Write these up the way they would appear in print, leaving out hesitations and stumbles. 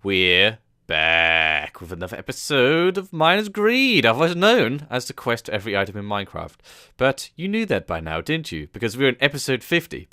We're back with another episode of Miner's Greed, otherwise known as the quest to every item in Minecraft. But you knew that by now, didn't you? Because we're in episode 50.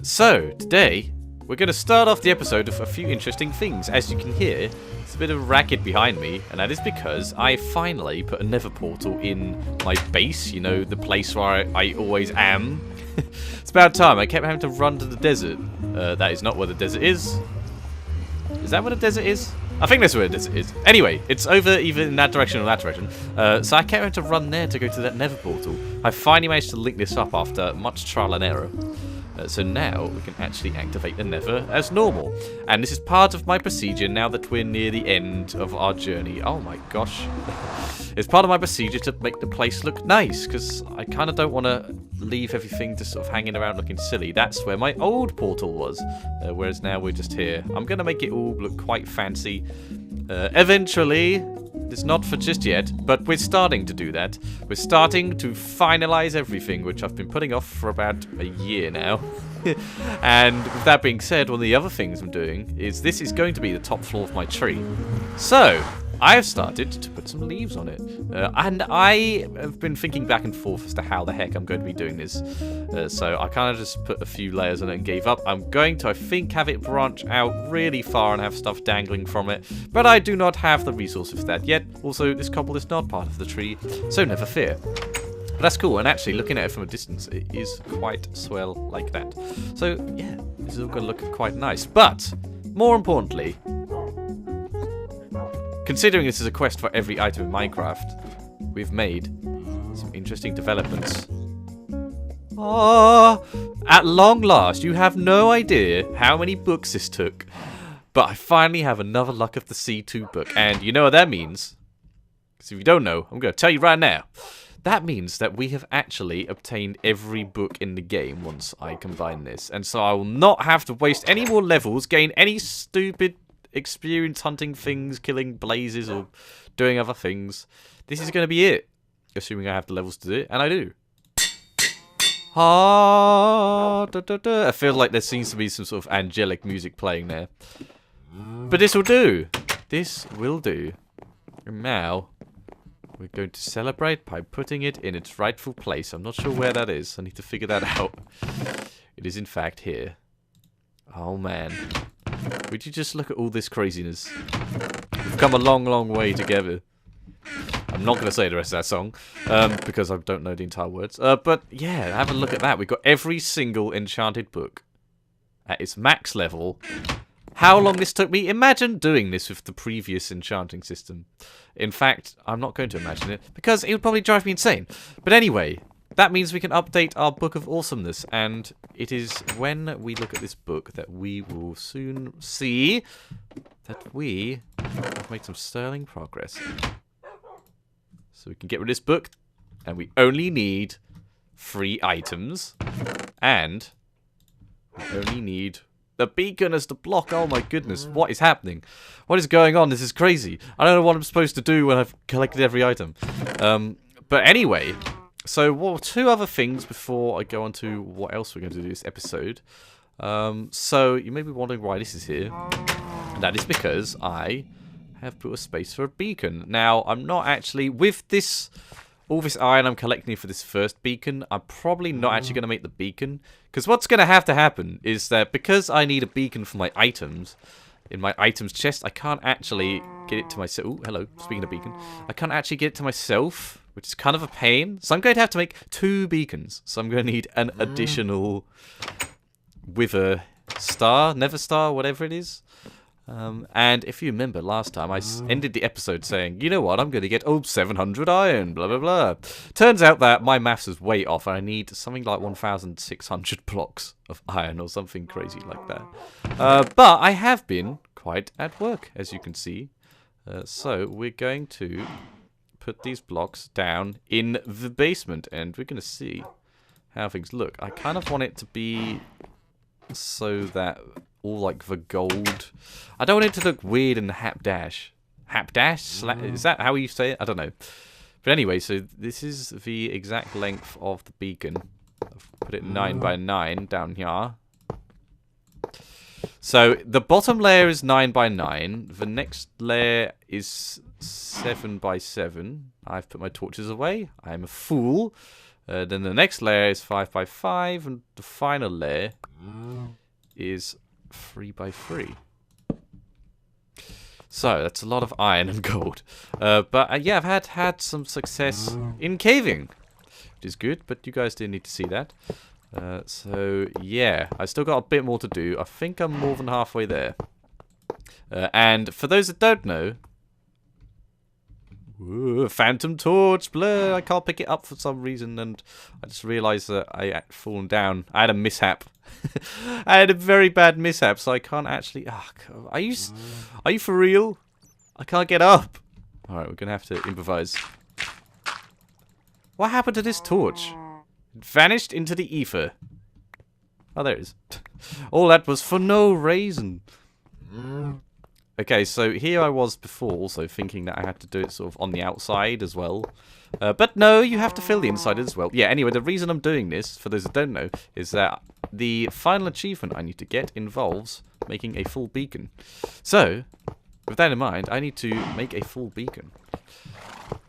So, today, we're going to start off the episode with a few interesting things. As you can hear, there's a bit of a racket behind me, and that is because I finally put a nether portal in my base, you know, the place where I always am. It's about time. I kept having to run to the desert. That is not where the desert is. Is that where the desert is? I think that's where the desert is. Anyway, it's over either in that direction or that direction. So I kept having to run there to go to that nether portal. I finally managed to link this up after much trial and error. So now we can actually activate the nether as normal. And this is part of my procedure now that we're near the end of our journey. Oh my gosh. It's part of my procedure to make the place look nice, because I kind of don't want to leave everything just sort of hanging around looking silly. That's where my old portal was, whereas now we're just here. I'm going to make it all look quite fancy. Eventually, it's not for just yet, but we're starting to do that. We're starting to finalize everything, which I've been putting off for about a year now. And with that being said, one of the other things I'm doing is this is going to be the top floor of my tree. So, I have started to put some leaves on it. And I have been thinking back and forth as to how the heck I'm going to be doing this. So I kind of just put a few layers on it and gave up. I'm going to, I think, have it branch out really far and have stuff dangling from it. But I do not have the resources for that yet. Also, this cobble is not part of the tree, so never fear. But that's cool, and actually, looking at it from a distance, it is quite swell like that. So, yeah, this is all going to look quite nice. But, more importantly, considering this is a quest for every item in Minecraft, we've made some interesting developments. Ah, at long last, you have no idea how many books this took, but I finally have another Luck of the C2 book, and you know what that means? Because if you don't know, I'm going to tell you right now. That means that we have actually obtained every book in the game once I combine this, and so I will not have to waste any more levels, gain any stupid experience hunting things, killing blazes, or doing other things. This is going to be it. Assuming I have the levels to do it, and I do. Ah, da, da, da. I feel like there seems to be some sort of angelic music playing there. But this will do. This will do. And now, we're going to celebrate by putting it in its rightful place. I'm not sure where that is. I need to figure that out. It is in fact here. Oh man. Would you just look at all this craziness? We've come a long, long way together. I'm not going to say the rest of that song, because I don't know the entire words. But yeah, have a look at that. We've got every single enchanted book at its max level. How long this took me? Imagine doing this with the previous enchanting system. In fact, I'm not going to imagine it, because it would probably drive me insane. But anyway, that means we can update our Book of Awesomeness, and it is when we look at this book that we will soon see that we have made some sterling progress. So we can get rid of this book, and we only need 3 items, and we only need the beacon as the block. Oh my goodness, what is happening? What is going on? This is crazy. I don't know what I'm supposed to do when I've collected every item. But anyway, so 2 other things before I go on to what else we're going to do this episode. So you may be wondering why this is here. And that is because I have put a space for a beacon. Now, I'm not actually, with this, all this iron I'm collecting for this first beacon, I'm probably not actually going to make the beacon. Because what's going to have to happen is that because I need a beacon for my items, in my items chest, I can't actually get it to myself. Oh, hello, speaking of beacon. I can't actually get it to myself, which is kind of a pain. So I'm going to have to make 2 beacons. So I'm going to need an additional wither star, nether star, whatever it is. And if you remember last time, I ended the episode saying, you know what, I'm going to get 700 iron, blah, blah, blah. Turns out that my maths is way off, and I need something like 1,600 blocks of iron or something crazy like that. But I have been quite at work, as you can see. So we're going to put these blocks down in the basement, and we're going to see how things look. I kind of want it to be so that all like the gold. I don't want it to look weird in the hapdash. Hapdash? Is that how you say it? I don't know. But anyway, so this is the exact length of the beacon. I've put it 9 by 9 down here. So the bottom layer is 9 by 9. The next layer is 7 by 7. I've put my torches away. I'm a fool. Then the next layer is 5 by 5, and the final layer is 3 by 3. So that's a lot of iron and gold. But yeah, I've had some success in caving, which is good. But you guys didn't need to see that. So yeah, I still got a bit more to do. I think I'm more than halfway there. And for those that don't know, phantom torch, blur. I can't pick it up for some reason, and I just realised that I had fallen down. I had a mishap. I had a very bad mishap, so I can't actually. Are you for real? I can't get up. All right, we're gonna have to improvise. What happened to this torch? It vanished into the ether. Oh, there it is. All that was for no reason. Okay, so here I was before also thinking that I had to do it sort of on the outside as well. But no, you have to fill the inside as well. Yeah, anyway, the reason I'm doing this, for those that don't know, is that the final achievement I need to get involves making a full beacon. So, with that in mind, I need to make a full beacon.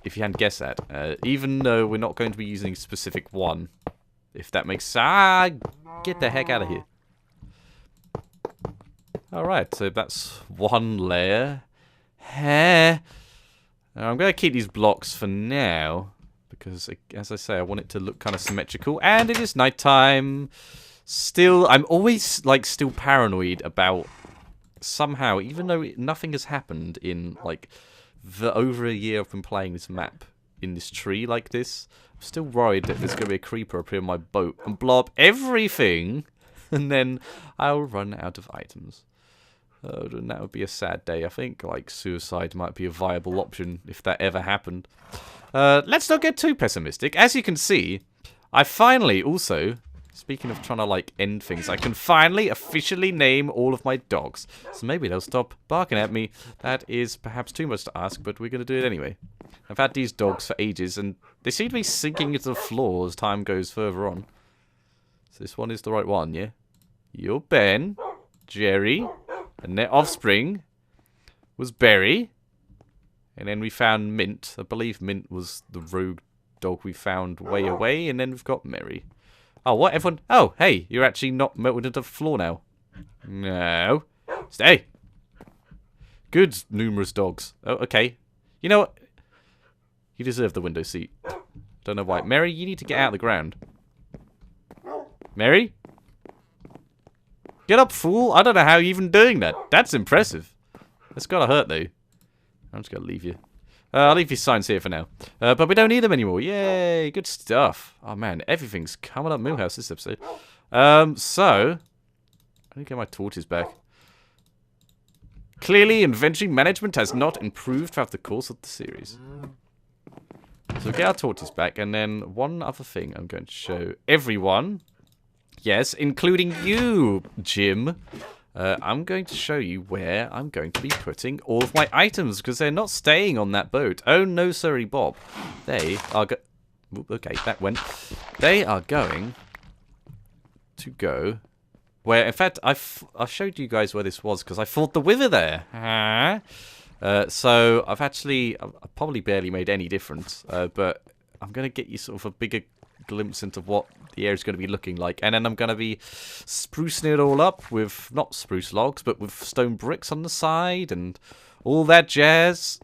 If you hadn't guessed that. Even though we're not going to be using a specific one. If that makes sense. Get the heck out of here. Alright, so that's one layer. I'm going to keep these blocks for now. Because, as I say, I want it to look kind of symmetrical. And it is nighttime. Still, I'm always, like, still paranoid about somehow, even though nothing has happened in, like, the over a year I've been playing this map in this tree like this, I'm still worried that there's going to be a creeper appear on my boat and blow up everything, and then I'll run out of items. And that would be a sad day. I think like suicide might be a viable option if that ever happened. Let's not get too pessimistic. As you can see, I finally also, speaking of trying to like end things, I can finally officially name all of my dogs. So maybe they'll stop barking at me. That is perhaps too much to ask, but we're going to do it anyway. I've had these dogs for ages, and they seem to be sinking into the floor as time goes further on. So this one is the right one, yeah? You're Ben, Jerry, and their offspring was Berry. And then we found Mint. I believe Mint was the rogue dog we found way away. And then we've got Mary. Oh, what? Everyone? Oh, hey, you're actually not melted into the floor now. No. Stay. Good, numerous dogs. Oh, okay. You know what? You deserve the window seat. Don't know why. Mary, you need to get out of the ground. Mary? Get up, fool. I don't know how you're even doing that. That's impressive. That's gotta hurt, though. I'm just gonna leave you. I'll leave your signs here for now. But we don't need them anymore. Yay, good stuff. Oh, man, everything's coming up Millhouse this episode. So, I need to get my torches back. Clearly, inventory management has not improved throughout the course of the series. So get our torches back, and then one other thing I'm going to show everyone. Yes, including you, Jim. I'm going to show you where I'm going to be putting all of my items, because they're not staying on that boat. Oh, no, sorry, Bob. They are okay, that went. They are going to go where, in fact, I showed you guys where this was, because I fought the Wither there. So I've probably barely made any difference, but I'm going to get you sort of a bigger glimpse into what the area's going to be looking like, and then I'm going to be sprucing it all up with, not spruce logs, but with stone bricks on the side and all that jazz.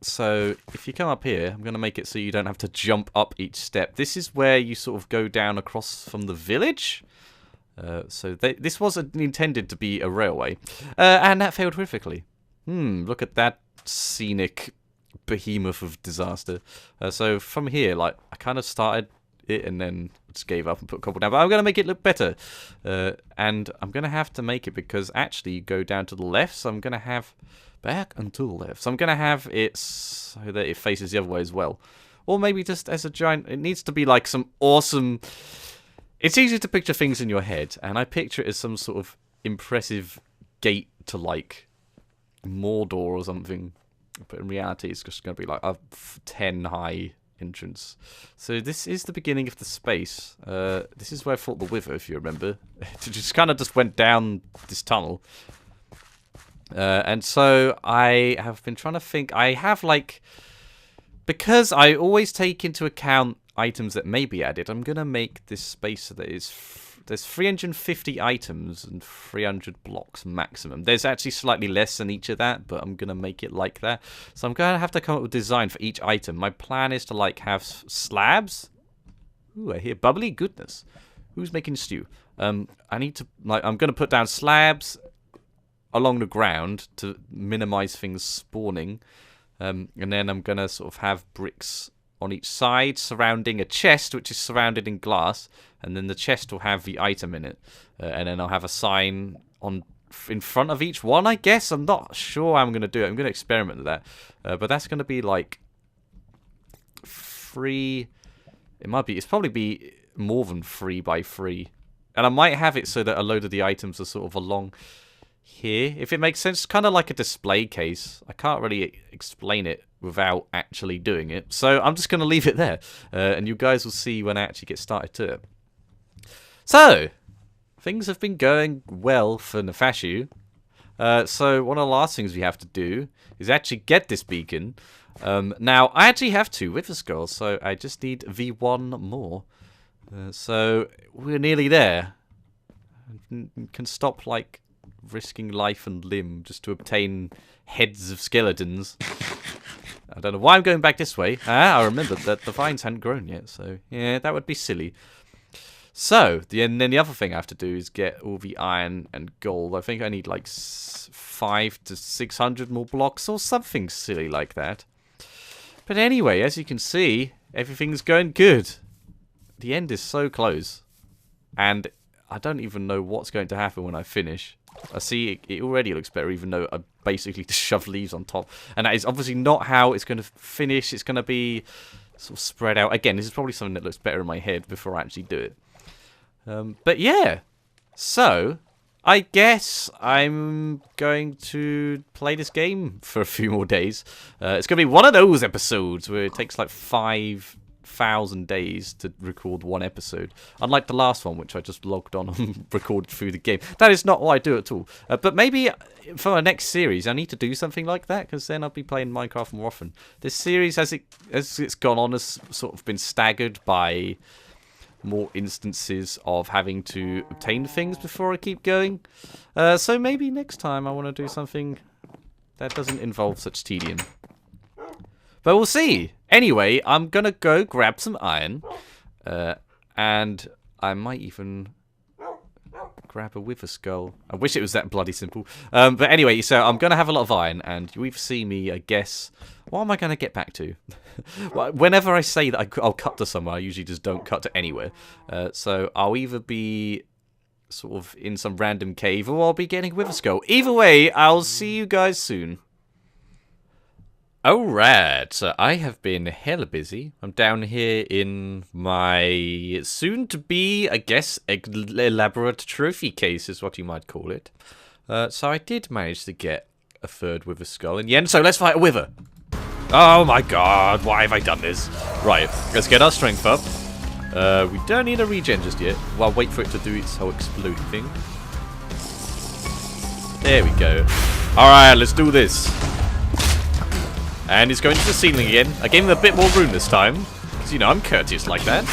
So if you come up here, I'm going to make it so you don't have to jump up each step. This is where you sort of go down across from the village. So this was intended to be a railway, and that failed horrifically. Look at that scenic behemoth of disaster. So from here, like, I kind of started it and then just gave up and put cobble down. But I'm going to make it look better. And I'm going to have to make it because actually you go down to the left. So I'm going to have back and to the left. So I'm going to have it so that it faces the other way as well. Or maybe just as a giant, it needs to be like some awesome... It's easy to picture things in your head. And I picture it as some sort of impressive gate to like Mordor or something, but in reality it's just going to be like a 10 high entrance. So this is the beginning of the space. This is where I fought the Wither, if you remember. It just kind of just went down this tunnel, And so I have been trying to think. I have like, because I always take into account items that may be added, I'm going to make this space so that there's 350 items and 300 blocks maximum. There's actually slightly less than each of that, but I'm going to make it like that. So I'm going to have to come up with a design for each item. My plan is to like have slabs. Ooh, I hear bubbly goodness. Who's making stew? I need to, like, I'm going to put down slabs along the ground to minimize things spawning. And then I'm going to sort of have bricks on each side surrounding a chest, which is surrounded in glass. And then the chest will have the item in it. And then I'll have a sign in front of each one, I guess. I'm not sure how I'm going to do it. I'm going to experiment with that. But that's going to be like 3... It's probably be more than 3 by 3. And I might have it so that a load of the items are sort of along here, if it makes sense. Kind of like a display case. I can't really explain it without actually doing it. So I'm just going to leave it there. And you guys will see when I actually get started to it. So, things have been going well for Nefashu. So one of the last things we have to do is actually get this beacon. Now, I actually have 2 Wither Skulls, so I just need the 1 more. So we're nearly there. Can stop, like, risking life and limb just to obtain heads of skeletons. I don't know why I'm going back this way. I remembered that the vines hadn't grown yet, so yeah, that would be silly. So, and then the other thing I have to do is get all the iron and gold. I think I need like 500 to 600 more blocks or something silly like that. But anyway, as you can see, everything's going good. The end is so close. And I don't even know what's going to happen when I finish. I see it already looks better, even though I basically just shoved leaves on top. And that is obviously not how it's going to finish. It's going to be sort of spread out. Again, this is probably something that looks better in my head before I actually do it. But yeah, so I guess I'm going to play this game for a few more days. It's going to be one of those episodes where it takes like 5,000 days to record one episode. Unlike the last one, which I just logged on and recorded through the game. That is not what I do at all. But maybe for my next series, I need to do something like that, because then I'll be playing Minecraft more often. This series, as it's gone on, has sort of been staggered by more instances of having to obtain things before I keep going. So maybe next time I want to do something that doesn't involve such tedium. But we'll see. Anyway, I'm going to go grab some iron. And I might even grab a Wither Skull. I wish it was that bloody simple. But anyway, so I'm going to have a lot of iron. And you've seen me, I guess. What am I going to get back to? Whenever I say that I'll cut to somewhere, I usually just don't cut to anywhere. So I'll either be sort of in some random cave, or I'll be getting a Wither Skull. Either way, I'll see you guys soon. Alright, so I have been hella busy. I'm down here in my soon-to-be, I guess, elaborate trophy case is what you might call it. So I did manage to get a 3rd Wither Skull in the end, so let's fight a Wither. Oh my god, why have I done this? Right, let's get our strength up. We don't need a regen just yet. Well, I'll wait for it to do its whole exploding thing. There we go. Alright, let's do this. And he's going to the ceiling again. I gave him a bit more room this time, because, you know, I'm courteous like that.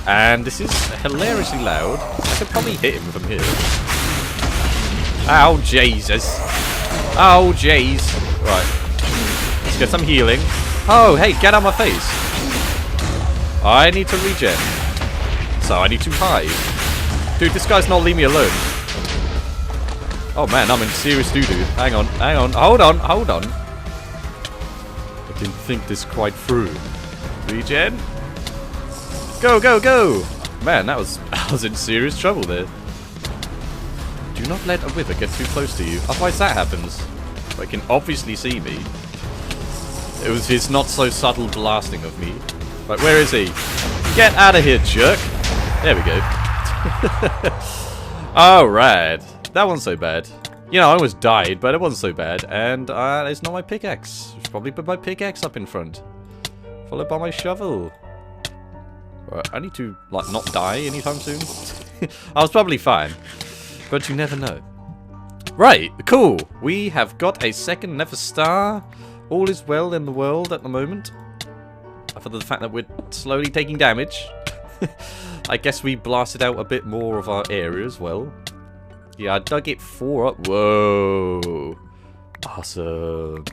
And this is hilariously loud. I could probably hit him from here. Ow, Jesus. Oh, jeez. Right. Let's get some healing. Oh, hey, get out of my face. I need to regen. So I need to hide. Dude, this guy's not leaving me alone. Oh, man, I'm in serious doo-doo. Hang on, hold on. I didn't think this quite through. Regen. Go, go, go. Man, I was in serious trouble there. Do not let a Wither get too close to you, otherwise that happens. They can obviously see me. It was his not so subtle blasting of me. Right, where is he? Get out of here, jerk. There we go. Alright. That wasn't so bad. You know, I almost died, but it wasn't so bad. And it's not my pickaxe. I should probably put my pickaxe up in front. Followed by my shovel. Right, I need to, like, not die anytime soon. I was probably fine. But you never know. Right, cool. We have got a second Nether Star. All is well in the world at the moment. Other than the fact that we're slowly taking damage. I guess we blasted out a bit more of our area as well. Yeah, I dug it 4 up. Whoa. Awesome.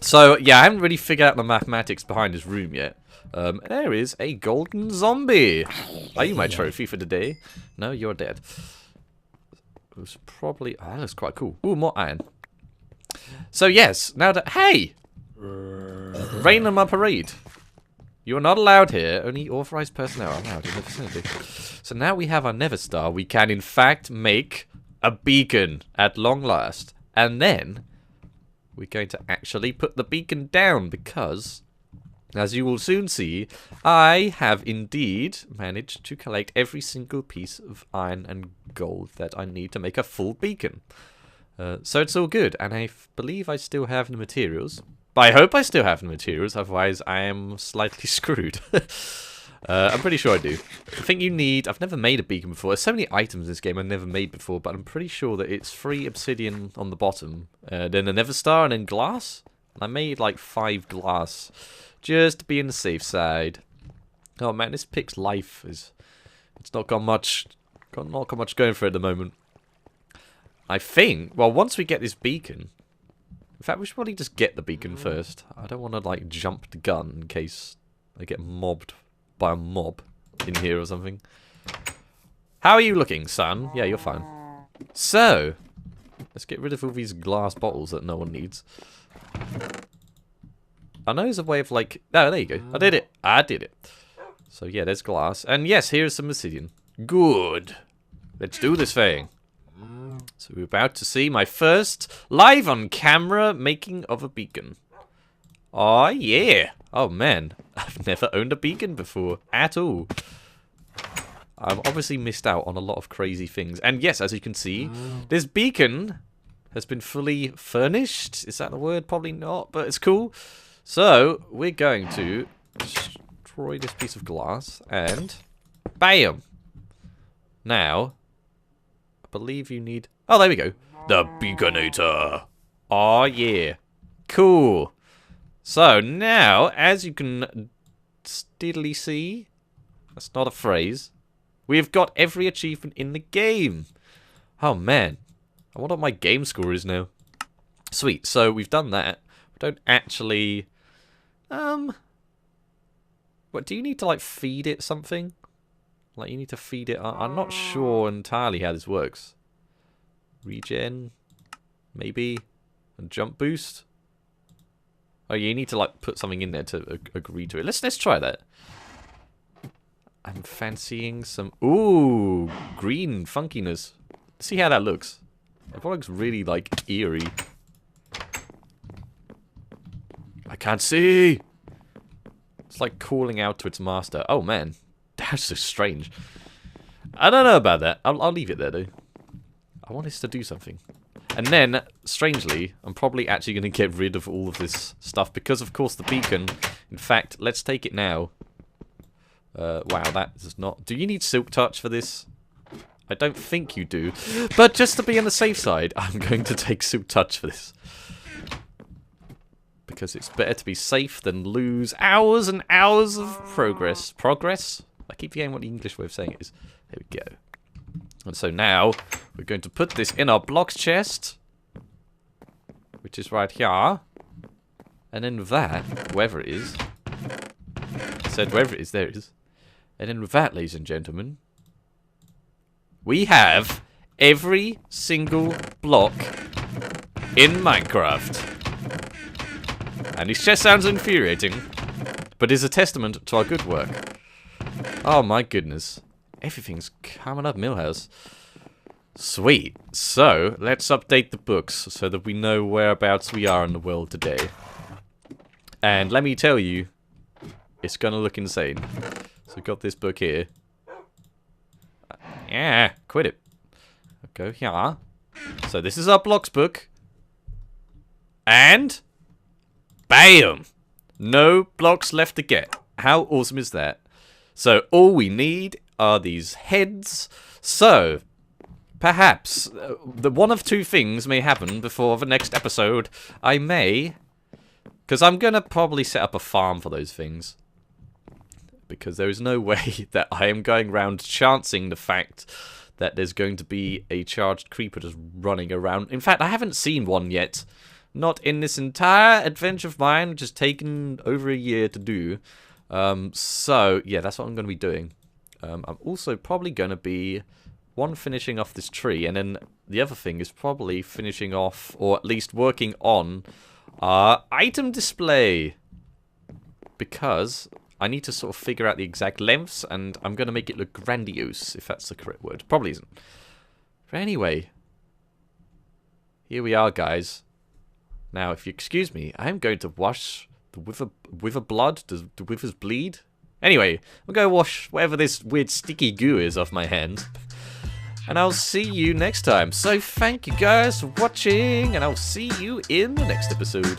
So, yeah, I haven't really figured out the mathematics behind this room yet. There is a golden zombie. Are you my trophy for today? No, you're dead. It was probably... Oh, that looks quite cool. Ooh, more iron. So, yes, now that... Hey! Rain on my parade. You are not allowed here. Only authorized personnel are allowed in the vicinity. So now we have our Nether Star. We can, in fact, make a beacon at long last. And then we're going to actually put the beacon down because, as you will soon see, I have indeed managed to collect every single piece of iron and gold that I need to make a full beacon. So it's all good. And I believe I still have the materials. But I hope I still have the materials, otherwise I am slightly screwed. I'm pretty sure I do. I think you need... I've never made a beacon before. There's so many items in this game I've never made before, but I'm pretty sure that it's 3 obsidian on the bottom, then a Nether Star, and then glass. I made like 5 glass, just to be on the safe side. Oh man, this pick's life is... It's not got much... Not got much going for it at the moment. I think... Well, once we get this beacon... In fact, we should probably just get the beacon first. I don't want to, like, jump the gun in case I get mobbed by a mob in here or something. How are you looking, son? Yeah, you're fine. So, let's get rid of all these glass bottles that no one needs. I know there's a way of, like... Oh, there you go. I did it. I did it. So, yeah, there's glass. And, yes, here's some obsidian. Good. Let's do this thing. So we're about to see my first live on camera making of a beacon. Oh yeah. Oh man. I've never owned a beacon before at all. I've obviously missed out on a lot of crazy things. And yes, as you can see, this beacon has been fully furnished. Is that the word? Probably not, but it's cool. So we're going to destroy this piece of glass and bam. Now, I believe you need... Oh, there we go. The Beaconator. Oh, yeah. Cool. So, now, as you can steadily see, that's not a phrase, we've got every achievement in the game. Oh, man. I wonder what my game score is now. Sweet. So, we've done that. We don't actually... What, do you need to, like, feed it something? Like, you need to feed it... I'm not sure entirely how this works. Regen, maybe, and jump boost. Oh, you need to like put something in there to agree to it. Let's try that. I'm fancying some green funkiness. See how that looks. It looks really like eerie. I can't see. It's like calling out to its master. Oh man, that's so strange. I don't know about that. I'll leave it there though. I want this to do something. And then, strangely, I'm probably actually going to get rid of all of this stuff because, of course, the beacon... In fact, let's take it now. Wow, that is not... Do you need Silk Touch for this? I don't think you do. But just to be on the safe side, I'm going to take Silk Touch for this. Because it's better to be safe than lose hours and hours of progress. Progress? I keep forgetting what the English way of saying it is. There we go. And so now, we're going to put this in our blocks chest, which is right here. And then that, wherever it is, I said wherever it is, there it is. And then with that, ladies and gentlemen, we have every single block in Minecraft. And this just sounds infuriating, but is a testament to our good work. Oh my goodness. Everything's coming up Millhouse. Sweet. So, let's update the books so that we know whereabouts we are in the world today. And let me tell you, it's gonna look insane. So we've got this book here. Yeah, quit it. Go here. So this is our blocks book. And... bam! No blocks left to get. How awesome is that? So all we need are these heads. So, perhaps, the one of two things may happen before the next episode. I may, because I'm going to probably set up a farm for those things. Because there is no way that I am going around chancing the fact that there's going to be a charged creeper just running around. In fact, I haven't seen one yet. Not in this entire adventure of mine, which has taken over a year to do. So, yeah, that's what I'm going to be doing. I'm also probably going to be, finishing off this tree, and then the other thing is probably finishing off, or at least working on, our item display. Because I need to sort of figure out the exact lengths, and I'm going to make it look grandiose, if that's the correct word. Probably isn't. But anyway, here we are, guys. Now, if you excuse me, I'm going to wash the wither blood. Does the withers bleed? Anyway, I'm going to wash whatever this weird sticky goo is off my hand. And I'll see you next time. So thank you guys for watching, and I'll see you in the next episode.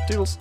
Toodles.